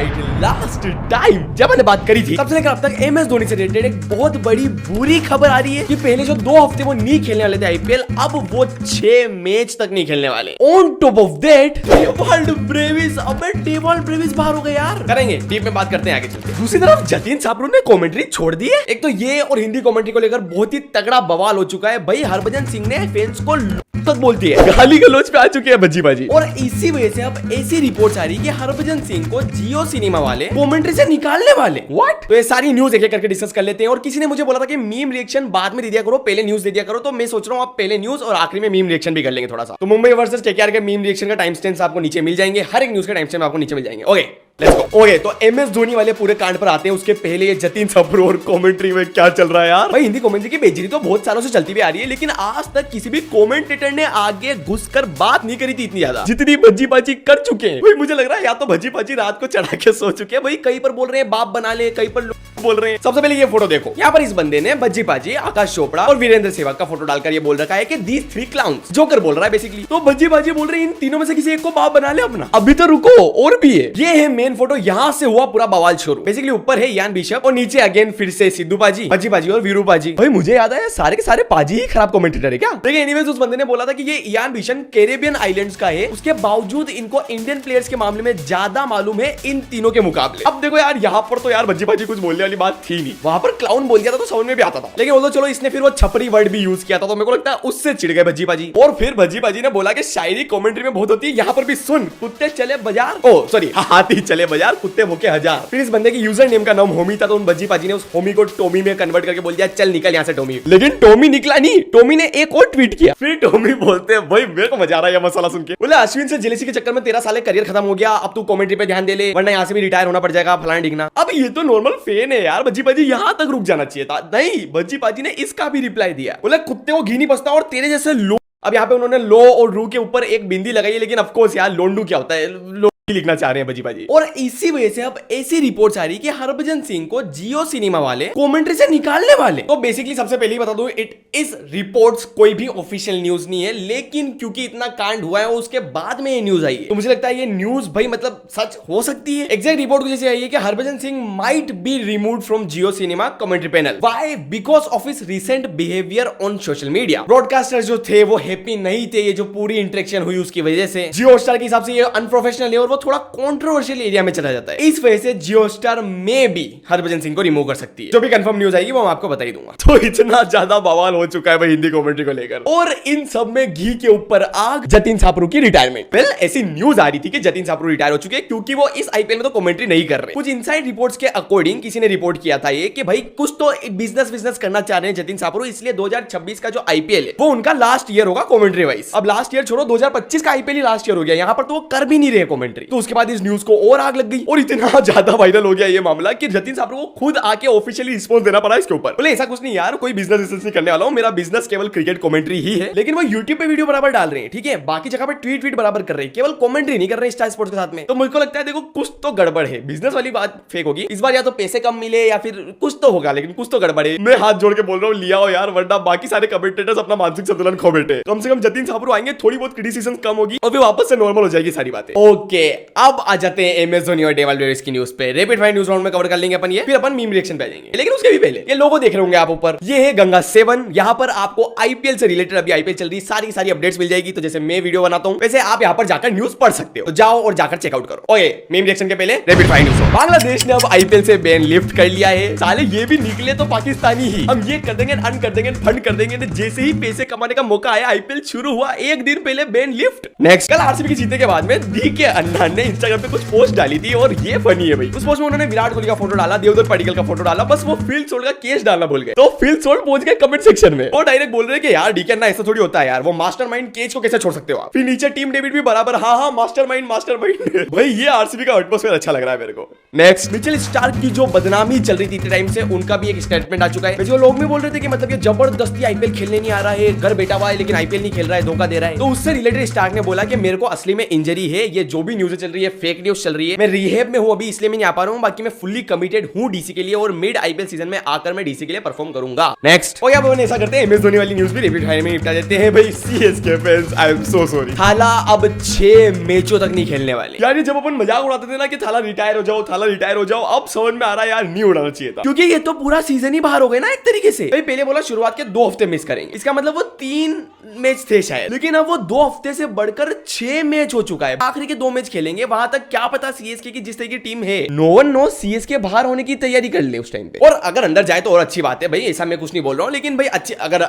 Right, last time जब मैंने बात करी थी सबसे लेकर अब तक एमएस धोनी से रिलेटेड एक बहुत बड़ी बुरी खबर आ रही है कि पहले जो 2 हफ्ते वो नहीं खेलने वाले थे आईपीएल, अब वो 6 मैच तक नहीं खेलने वाले। On top of that Dewald Brevis, अबे टेबॉल्ड ब्रेविस बाहर हो गए यार। करेंगे डीप में बात करते हैं आगे चलते। दूसरी तरफ जतिन छाबरू ने कमेंट्री छोड़ दी है। एक तो ये और हिंदी कमेंट्री को लेकर बहुत ही तगड़ा बवाल हो चुका है। भाई हरभजन सिंह ने फैंस को तक बोलती है, गाली गलौज पे आ चुकी है बज्जी बाजी। और इसी वजह से अब ऐसी रिपोर्ट्स आ रही है कि हरभजन सिंह को जियो सिनेमा वाले कमेंट्री से निकालने वाले। व्हाट? तो ये सारी न्यूज एक एक करके डिस्कस कर लेते हैं। और किसी ने मुझे बोला था कि मीम रिएक्शन बाद में दे दिया करो, पहले न्यूज दे दिया करो। तो मैं सोच रहा हूँ आप पहले न्यूज और आखिरी में मीम रिएक्शन भी कर लेंगे थोड़ा सा। तो मुंबई वर्सेस केकेआर के मीम रिएक्शन का टाइम स्टैम्प्स आपको नीचे मिल जाएंगे, हर एक न्यूज के टाइम स्टैम्प आपको नीचे मिल जाएंगे। Okay let's go. ओके तो एमएस धोनी वाले पूरे कांड पर आते हैं। उसके पहले ये जतिन छाबरू और कमेंट्री में क्या चल रहा है यार। भाई हिंदी कमेंट्री की बेइज्जती तो बहुत सालों से चलती भी आ रही है, लेकिन आज तक किसी भी कमेंटेटर ने आगे घुसकर बात नहीं करी थी इतनी ज्यादा जितनी भज्जी बाजी कर चुके हैं। भाई मुझे लग रहा है या तो भज्जी बाजी रात को चढ़ा के सो चुके हैं। भाई कहीं पर बोल रहे हैं बाप बना ले, कहीं पर बोल रहे हैं। सबसे पहले ये फोटो देखो, यहाँ पर इस बंदे ने भज्जी बाजी, आकाश चोपड़ा और वीरेंद्र सहवाग का फोटो डालकर ये बोल रखा है कि दीज 3 क्लाउन्स, जोकर बोल रहा है बेसिकली। तो भज्जी बाजी बोल रहे हैं इन तीनों में से किसी एक को बाप बना ले अपना। अभी तो रुको, और भी है। ये है मेन फोटो, यहाँ से हुआ पूरा बवाल शुरू। बेसिकली ऊपर है यान बिशप और नीचे अगेन फिर से सिद्धू पाजी, भज्जी बाजी और वीरू पाजी। भाई मुझे याद है सारे के सारे पाजी ही खराब कमेंटेटर है क्या। देखिए एनीवेज उस बंदे ने बोला था कि ये यान बिशन कैरेबियन आइलैंड्स का है, उसके बावजूद इनको इंडियन प्लेयर्स के मामले में ज्यादा मालूम है इन तीनों के मुकाबले। अब देखो यार यहाँ पर तो यार भज्जी बाजी कुछ बोलने वाली बात थी नहीं, वहां पर क्लाउन बोल दिया था तो समझ में भी आता था। लेकिन चलो इसने फिर वो छपरी वर्ड भी यूज किया था, तो मेरे को लगता है उससे चिढ़ गए भज्जी बाजी। और फिर भज्जी बाजी ने बोला कि शायरी कमेंट्री में बहुत होती है, यहाँ पर भी सुन, कुत्ते चले बाजार, ओ सॉरी हाथी चले बाजार, कुत्ते भूखे हजार। फिर इस बंदे के यूजर नेम का नाम होमी था, तो उन भज्जी बाजी ने उस होमी को टोमी में कन्वर्ट करके बोल दिया चल निकल यहाँ से टोमी। लेकिन टोमी निकला नहीं, टोमी ने एक और ट्वीट किया। फिर टोमी बोलते हैं भाई मेरे को मजा आ रहा है ये मसाला सुन के। बोले अश्विन से जेलेसी के चक्कर में तेरा साले करियर खत्म हो गया, अब तू कमेंट्री पे ध्यान दे ले, वरना यहाँ से भी रिटायर होना पड़ जाएगा, फलाना डिगना। अब ये तो नॉर्मल फैन है यार, भज्जी बाजी यहाँ तक रुक जाना चाहिए था। नहीं, भज्जी बाजी ने इसका भी रिप्लाई दिया। बोले कुत्ते को घी नहीं बसता और तेरे जैसे लो। अब यहाँ पे उन्होंने लो और रू के ऊपर एक बिंदी लगाई है, लेकिन ऑफ कोर्स यार लोंडू क्या होता है लिखना चाह रहे हैं भज्जी बाजी। और इसी वजह से अब ऐसी रिपोर्ट्स आ रही कि हरभजन सिंह को जियो सिनेमा वाले कमेंट्री से निकालने वाले। तो बेसिकली सबसे पहले ही बता दूं, इट इज रिपोर्ट्स, कोई भी ऑफिशियल न्यूज नहीं है। लेकिन क्योंकि इतना कांड हुआ है उसके बाद में ये न्यूज आई है, तो मुझे लगता है ये न्यूज भाई मतलब सच हो सकती है। एग्जैक्ट रिपोर्ट जैसे आई है कि Harbhajan Singh might be removed from Jio cinema commentary panel. Why? Because of his recent behaviour on social media. Broadcasters जो थे वो हैप्पी नहीं थे, ये जो पूरी इंटरेक्शन हुई उसकी वजह से। जियो हॉटस्टार के हिसाब से ये अनप्रोफेशनल है और वो थोड़ा कंट्रोवर्शियल एरिया में चला जाता है। इस वजह से जियो हॉटस्टार में भी हरभजन सिंह को रिमूव कर सकती है। जो भी कंफर्म न्यूज आएगी वो मैं आपको बता ही दूंगा। तो इतना ज्यादा बवाल हो चुका है भाई हिंदी कमेंट्री को लेकर, और इन सब में घी के ऊपर आग जतिन छाबरू की रिटायरमेंट। वेल ऐसी न्यूज आ रही थी कि जतिन छाबरू रिटायर हो चुके हैं क्योंकि वो इस आईपीएल में तो कमेंट्री नहीं कर रहे। कुछ इनसाइड रिपोर्ट्स के अकॉर्डिंग किसी ने रिपोर्ट किया था ये कि भाई कुछ तो बिजनेस करना चाह रहे हैं जतिन छाबरू, इसलिए 2026 का जो आईपीएल है वो उनका लास्ट ईयर होगा कमेंट्री वाइज। अब लास्ट ईयर छोड़ो, 2025 का आईपीएल ही लास्ट ईयर हो गया, यहाँ पर तो वो कर भी नहीं रहे कमेंट्री। तो उसके बाद इस न्यूज को और आग लग गई और इतना ज्यादा वायरल हो गया ये मामला कि जतिन छाबरू को खुद आके ऑफिशियली रिस्पॉन्स देना पड़ा इसके ऊपर। बोले ऐसा कुछ नहीं यार, कोई बिजनेस नहीं करने वाला हूं, मेरा बिजनेस केवल क्रिकेट कमेंट्री ही है। लेकिन वो यूट्यूब पे वीडियो बराबर डाल रहे हैं, ठीक है, बाकी जगह पे ट्वीट बराबर कर रहे हैं, केवल कमेंट्री नहीं कर रहे हैं स्टार स्पोर्ट्स के साथ में। तो मुझको लगता है देखो कुछ तो गड़बड़ है, बिजनेस वाली बात फेक होगी इस बार, या तो पैसे कम मिले या फिर कुछ तो होगा, लेकिन कुछ तो गड़बड़ है। मैं हाथ जोड़ के बोल रहा हूँ लिया हो यार, वरना बाकी सारे कमेंटेटर्स अपना मानसिक संतुलन खो बैठे। कम से कम जतिन छाबरू आएंगे, थोड़ी बहुत क्रिटिसिज्म कम होगी और फिर वापस से नॉर्मल हो जाएगी सारी बातें। ओके अब आ जाते हैं एमएस धोनी और टेबॉल्ड ब्रेविस की न्यूज पे। रैपिड फायर न्यूज राउंड में कवर कर लेंगे अपन ये, फिर अपन मीम रिएक्शन पे आ जाएंगे। लेकिन उसके भी पहले ये लोगो देख रहे होंगे आप ऊपर, ये है गंगा 7। यहाँ पर आपको आईपीएल से रिलेटेड, अभी आईपीएल चल रही सारी अपडेट्स मिल जाएगी। तो जैसे मैं वीडियो बनाता हूँ वैसे आप यहाँ पर जाकर न्यूज पढ़ सकते हो, तो जाओ और जाकर चेकआउट करो। ओके मीम रिएक्शन के पहले रैपिड फायर न्यूज। बांग्लादेश ने अब आईपीएल से बैन लिफ्ट कर लिया है। साले ये भी निकले तो पाकिस्तानी ही, हम ये कर देंगे, अन कर देंगे, फंड कर देंगे। जैसे ही पैसे कमाने का मौका आया, आईपीएल शुरू हुआ, एक दिन पहले बैन लिफ्ट। नेक्स्ट, कल आरसीबी के जीतने के बाद में डीके अन्ना ने इंस्टाग्राम पे कुछ पोस्ट डाली थी और ये फनी है भाई। उस पोस्ट में उन्होंने विराट कोहली का फोटो डाला, देवदत्त पडिक्कल का फोटो डाला, बस वो फील्ड सोल्ड का केस डालना भूल गए। तो फील्ड सोल्ड पहुंच गए कमेंट सेक्शन में और डायरेक्ट बोल रहे हैं कि यार डीके अन्ना ऐसा थोड़ी होता है यार, वो मास्टरमाइंड केस को कैसे छोड़ सकते हो आप। फिर नीचे टीम डेविड भी बराबर हाँ मास्टरमाइंड भाई ये आरसीबी का एटमॉस्फेयर अच्छा लग रहा है मेरे को। नेक्स्ट, मिचेल स्टार्क की जो बदनामी चल रही थी इतने टाइम से, उनका भी एक स्टेटमेंट आ चुका है। जो लोग भी बोल रहे थे कि मतलब ये जबरदस्ती आईपीएल खेलने नहीं आ रहा है, घर बैठा हुआ है लेकिन आईपीएल नहीं खेल रहा है, धोखा दे रहा है, तो उससे रिलेटेड स्टार्क ने बोला कि मेरे को असली में इंजरी है, ये जो भी न्यूज चल रही है फेक न्यूज चल रही है, मैं रिहेब में हूं अभी इसलिए मैं नहीं आ पा रहा हूं, बाकी मैं फुल्ली कमिटेड हूं डीसी के लिए और मिड आईपीएल सीजन में आकर मैं डीसी के लिए परफॉर्म करूंगा। नेक्स्ट, और अब ऐसा करते हैं एमएस धोनी वाली न्यूज भी रिपीट में निपटा देते हैं। भाई CSK fans, I am so sorry, थाला अब 6 मैचों तक नहीं खेलने वाले। यानी जब अपन मजाक उड़ाते थे ना कि थाला रिटायर हो जाओ, थाला रिटायर हो जाओ, अब समझ में आ रहा है यार नहीं उड़ाना चाहिए था, क्योंकि ये तो पूरा सीजन ही बाहर हो गया ना एक तरीके से। भाई पहले बोला शुरुआत के 2 हफ्ते मिस करेंगे, इसका मतलब वो 3 मैच थे शायद, लेकिन अब वो 2 हफ्ते से बढ़कर 6 मैच हो चुका है। आखिरी के 2 मैच खेलेंगे, वहां तक क्या पता सीएसके की जिस तरह की टीम है, नो वन नो सीएसके बाहर होने की तैयारी कर ले उस टाइम पे, और अगर अंदर जाए तो और अच्छी बात है भाई, ऐसा मैं कुछ नहीं बोल रहा हूँ, लेकिन भाई अच्छी अगर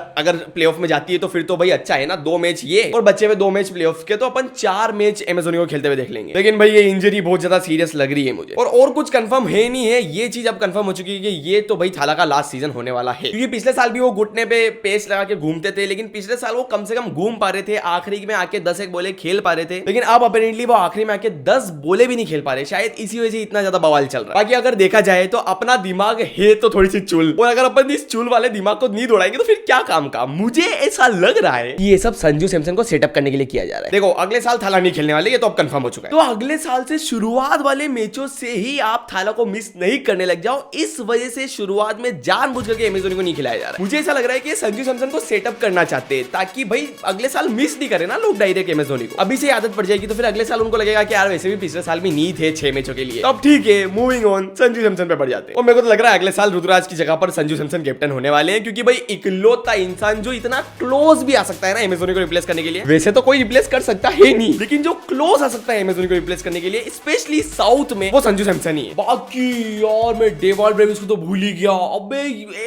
प्लेऑफ में जाती है तो फिर तो भाई अच्छा है ना, 2 मैच ये और बच्चे में 2 मैच प्लेऑफ के, तो अपन 4 मैच एमएस धोनी को खेलते हुए देख लेंगे। लेकिन भाई ये इंजरी बहुत ज्यादा सीरियस लग रही है मुझे, और कुछ कंफर्म है नहीं है, ये चीज अब कंफर्म हो चुकी है कि ये तो भाई थाला का लास्ट सीजन होने वाला है, क्योंकि पिछले साल भी वो घुटने पे पेस्ट लगा के घूमते थे, लेकिन पिछले साल वो कम से कम घूम पा रहे थे, आखिरी में आके 10 एक बोले खेल पा रहे थे, लेकिन अब अपेरेंटली वो आखिरी में आके 10 बोले भी नहीं खेल पा रहे, शायद इसी वजह से इतना ज्यादा बवाल चल रहा है। बाकी अगर देखा जाए तो अपना दिमाग है तो थोड़ी सी चुल, और अगर अपन इस चुल वाले दिमाग को नहीं दौड़ाएंगे तो फिर क्या काम का। मुझे ऐसा लग रहा है कि ये सब संजू सैमसन को सेटअप करने के लिए किया जा रहा है। देखो अगले साल थाला नहीं खेलने वाले, ये तो अब कंफर्म हो चुका है, तो अगले साल से शुरुआत वाले मैचों से ही आप थाला को मिस नहीं करने लग जाओ, इस वजह से शुरुआत में जानबूझ करके एमएस धोनी को नहीं खिलाया जा रहा है। मुझे ऐसा लग रहा है कि संजू सैमसन को सेटअप करना चाहते हैं, ताकि भाई अगले साल मिस नहीं करे ना लोग डायरेक्ट एमएस धोनी को, अभी से आदत पड़ जाएगी, तो फिर अगले साल उनको लगेगा कि यार वैसे भी पिछले साल भी नहीं थे 6 मैचों के लिए, तो अब ठीक है मूविंग ऑन, संजू सैमसन पे पड़ जाते हैं। और मेरे को तो लग रहा है अगले साल रुतुराज की जगह पर संजू सैमसन कैप्टन होने वाले हैं, क्योंकि भाई इकलौता इंसान जो इतना क्लोज भी आ सकता है ना एमएस धोनी को रिप्लेस करने के लिए, वैसे तो कोई रिप्लेस कर सकता है नहीं, लेकिन जो क्लोज आ सकता है एमएस धोनी को रिप्लेस करने के लिए स्पेशली साउथ में, वो संजू सैमसन ही है। बाकी यार मैं डेवाल्ड ब्रेविस को तो भूल ही गया, अबे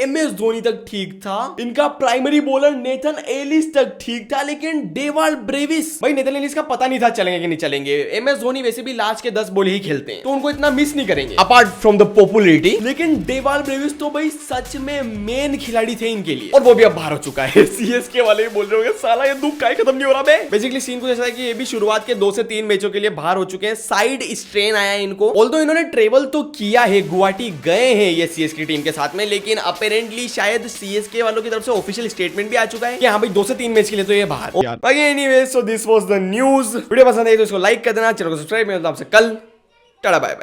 एमएस धोनी तक ठीक था, इनका प्राइमरी बॉलर नेथन एलिस तक ठीक था, लेकिन डेवाल्ड ब्रेविस, भाई नेथन एलिस का पता नहीं था चलेंगे कि नहीं चलेंगे। एमएस धोनी वैसे भी लास्ट के 10 बॉल ही खेलते हैं, तो उनको इतना मिस नहीं करेंगे अपार्ट फ्रॉम द पॉपुलैरिटी, लेकिन डेवाल्ड ब्रेविस तो भाई सच में मेन खिलाड़ी थे इनके लिए, और वो भी अब बाहर हो चुका है। सीएसके वाले भी बोल रहे होंगे साला ये दुख काहे खत्म नहीं हो रहा बे। बेसिकली सीन कुछ ऐसा है कि ये भी शुरुआत के 2 से 3 मैचों के लिए बाहर हो चुके हैं, साइड स्ट्रेन आया है इनको, ऑल्दो इन्होंने ट्रेवल तो किया है, गुवाहाटी गए हैं ये सीएसके टीम के साथ में, लेकिन अपेरेंटली शायद सीएसके वालों की तरफ से ऑफिशियल स्टेटमेंट भी आ चुका है कि हाँ भाई 2 से 3 मैच के लिए तो ये बाहर। बाकी anyway so this was the news. Video पसंद आई तो इसको लाइक कर देना, चैनल को सब्सक्राइब, मिलता हूं आपसे कल, टाटा बाय बाय।